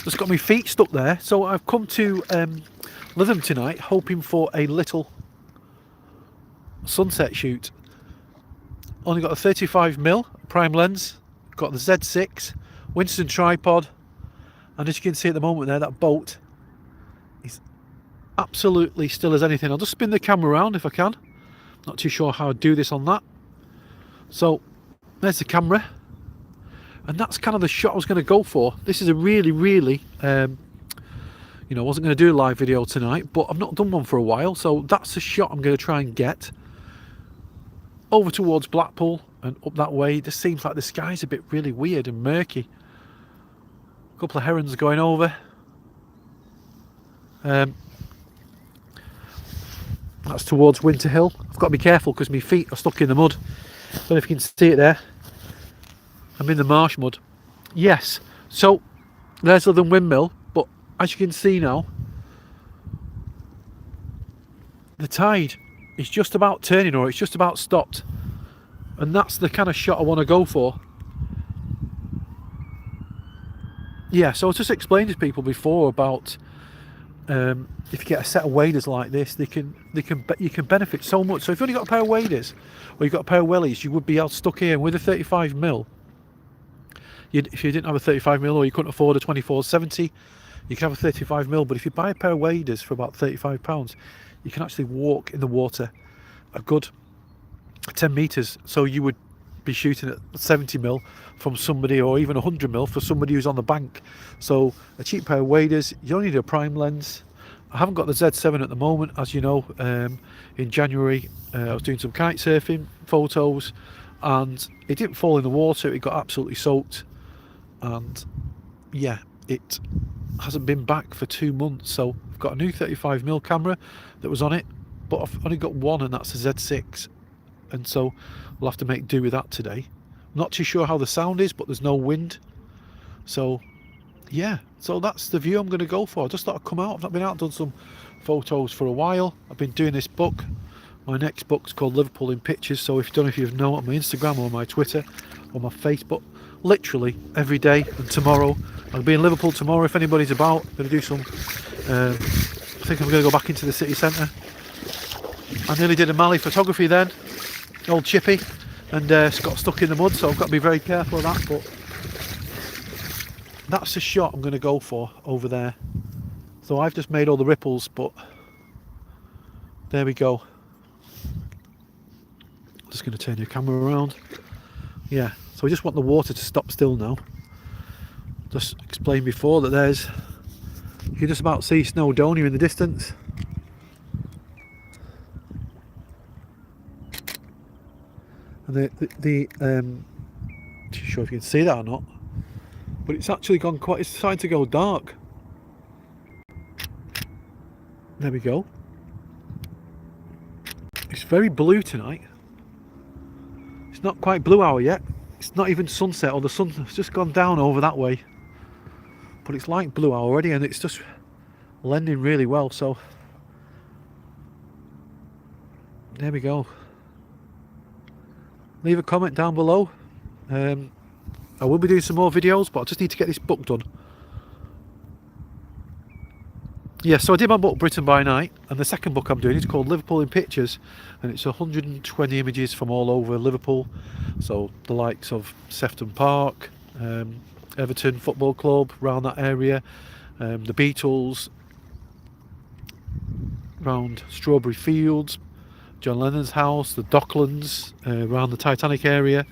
just got my feet stuck there. So I've come to Lytham tonight, hoping for a little sunset shoot. Only got a 35mm prime lens, got the Z6, Winston tripod, and as you can see at the moment there, that boat is absolutely still as anything. I'll just spin the camera around if I can. Not too sure how I'd do this on that. So there's the camera, and that's kind of the shot I was going to go for. This is a really, I wasn't going to do a live video tonight, but I've not done one for a while, so that's the shot I'm going to try and get. Over towards Blackpool and up that way, it just seems like the sky's a bit really weird and murky. A couple of herons going over. That's towards Winter Hill. I've got to be careful because my feet are stuck in the mud. Don't know if you can see it there. I'm in the marsh mud. Yes, so there's Lytham Windmill, but as you can see now, the tide is just about turning, or it's just about stopped. And that's the kind of shot I want to go for. Yeah, so I was just explaining to people before about if you get a set of waders like this, you can benefit so much. So if you've only got a pair of waders, or you've got a pair of wellies, you would be able stuck here. And with a 35mm, if you didn't have a 35mm, or you couldn't afford a 24-70, you can have a 35mm. But if you buy a pair of waders for about £35, you can actually walk in the water a good 10 meters. So you would be shooting at 70mm from somebody, or even 100mm for somebody who's on the bank. So a cheap pair of waders, you only need a prime lens. I haven't got the Z7 at the moment, as you know. In January I was doing some kite surfing photos, and it didn't fall in the water, it got absolutely soaked, and yeah, it hasn't been back for 2 months. So I've got a new 35mm camera that was on it, but I've only got one, and that's a Z6, and so we'll have to make do with that today. Not too sure how the sound is, but there's no wind. So yeah, so that's the view I'm going to go for. I just thought I'd come out. I've not been out and done some photos for a while. I've been doing this book. My next book's called Liverpool in Pictures, so if you don't know, if you know, on my Instagram or my Twitter or my Facebook, literally every day. And tomorrow I'll be in Liverpool tomorrow if anybody's about. I'm going to do some I think I'm going to go back into the city centre. I nearly did a Mali photography then, old Chippy, and got stuck in the mud, so I've got to be very careful of that. But that's the shot I'm going to go for over there. So I've just made all the ripples, but there we go. Just going to turn your camera around. Yeah, so we just want the water to stop still now. Just explained before that there's, you can just about see Snowdonia in the distance. And I'm not sure if you can see that or not, but it's actually gone quite, it's starting to go dark. There we go. It's very blue tonight. It's not quite blue hour yet. It's not even sunset, or the sun has just gone down over that way. But it's light blue hour already, and it's just blending really well. So there we go. Leave a comment down below. I will be doing some more videos, but I just need to get this book done. Yeah, so I did my book Britain by Night, and the second book I'm doing is called Liverpool in Pictures, and it's 120 images from all over Liverpool. So the likes of Sefton Park, Everton Football Club, around that area, the Beatles, around Strawberry Fields, John Lennon's house, the Docklands, around the Titanic area.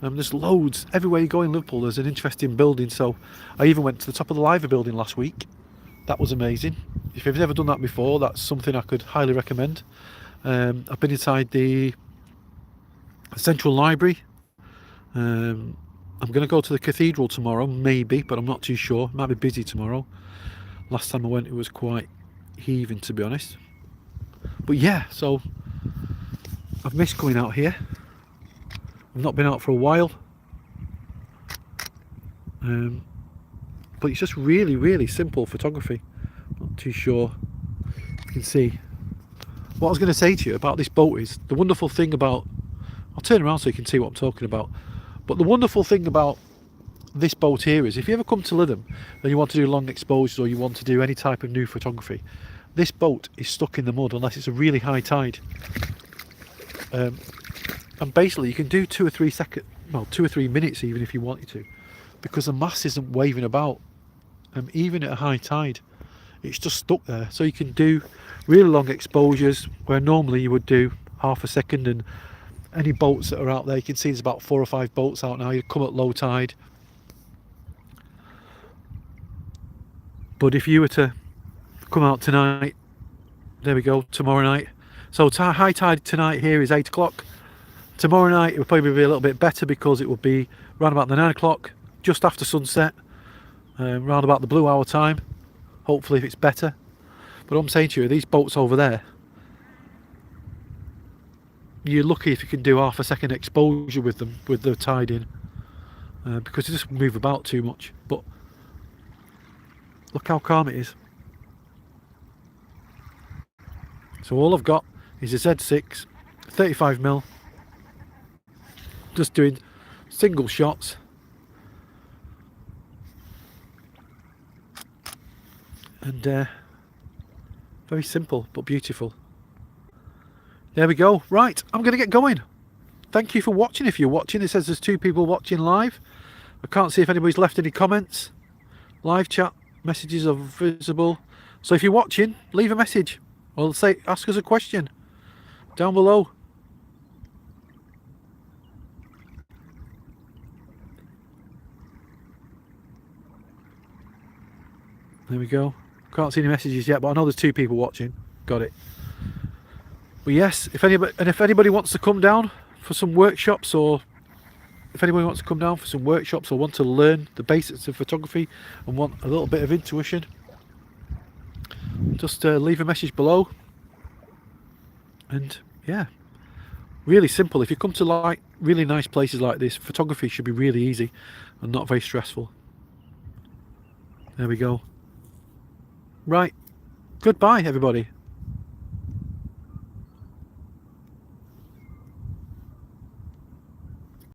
There's loads. Everywhere you go in Liverpool there's an interesting building. So I even went to the top of the Liver building last week. That was amazing. If you've never done that before, that's something I could highly recommend. I've been inside the Central Library. I'm going to go to the cathedral tomorrow, maybe, but I'm not too sure. It might be busy tomorrow. Last time I went it was quite heaving, to be honest. But yeah, so I've missed coming out here. I've not been out for a while. But it's just really simple photography. Not too sure if you can see. What I was going to say to you about this boat is, the wonderful thing about, I'll turn around so you can see what I'm talking about, but the wonderful thing about this boat here is, if you ever come to Lytham and you want to do long exposures or you want to do any type of new photography, this boat is stuck in the mud unless it's a really high tide. And basically you can do 2 or 3 seconds, well 2 or 3 minutes even if you wanted to, because the mast isn't waving about, even at a high tide. It's just stuck there. So you can do really long exposures where normally you would do half a second. And any boats that are out there, you can see there's about 4 or 5 boats out now. You come at low tide, but if you were to come out tonight, there we go, tomorrow night, so high tide tonight here is 8 o'clock. Tomorrow night it will probably be a little bit better because it will be around about the 9 o'clock, just after sunset, round about the blue hour time, hopefully, if it's better. But what I'm saying to you, these boats over there, you're lucky if you can do half a second exposure with them with the tide in, because they just move about too much. But look how calm it is. So all I've got is a Z6 35mm, just doing single shots, and very simple but beautiful. There we go. Right, I'm going to get going. Thank you for watching. If you're watching, it says there's 2 people watching live. I can't see if anybody's left any comments. Live chat messages are visible, so if you're watching, leave a message or say, ask us a question down below. There we go. Can't see any messages yet, but I know there's 2 people watching. Got it. But yes, if anybody wants to come down for some workshops, or if anybody wants to come down for some workshops or want to learn the basics of photography and want a little bit of intuition, just leave a message below. And yeah, really simple. If you come to like really nice places like this, photography should be really easy and not very stressful. There we go. Right, goodbye everybody.